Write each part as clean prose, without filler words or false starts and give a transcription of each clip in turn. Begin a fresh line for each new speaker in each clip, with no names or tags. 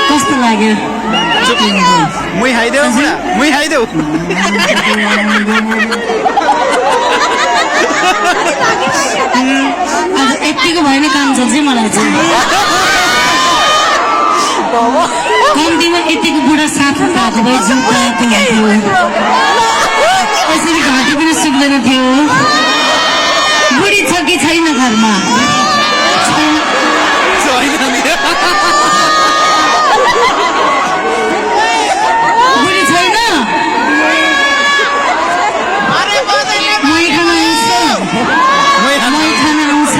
कस्तो लाग्यो
मुई खाइदेऊ बुढा मुई खाइदेऊ
आज यतिको भएन काम छ चाहिँ मलाई चाहिँ कम्तीमा यतिको बुढा साथमा भएको भए जुत्ता यसरी घाँटी पनि सुक्दैन थियो बुढी छ कि छैन घरमा बुढी छैन मही खान आउँछ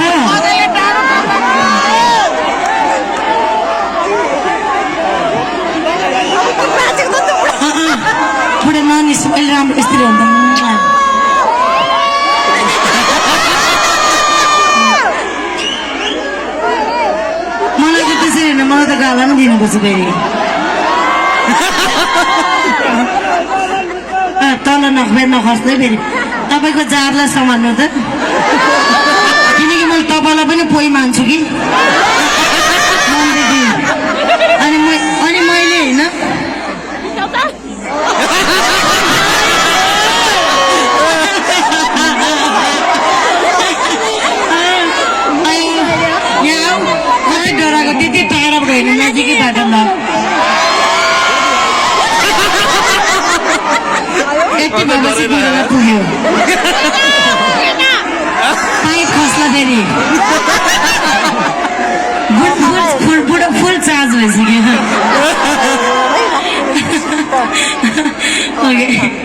बुढा नानी अहिले राम्रो यस्तरी हुन्छ मलाई त त्यसरी होइन मलाई त गाला पनि दिनुपर्छ फेरि तल नखबेर नखस्दै फेरि तपाईँको जारलाई सम्हाल्नु त किनकि मैले तपाईँलाई पनि पोइ मान्छु कि अनि मैले होइन यहाँ कति डराएको त्यति टाढाबाट होइन नजिकै बाटो ल यति भएपछि बुढोलाई पुग्यो पाइप खस्ला फेरि बुढो फुल चार्ज भइसक्यो ओके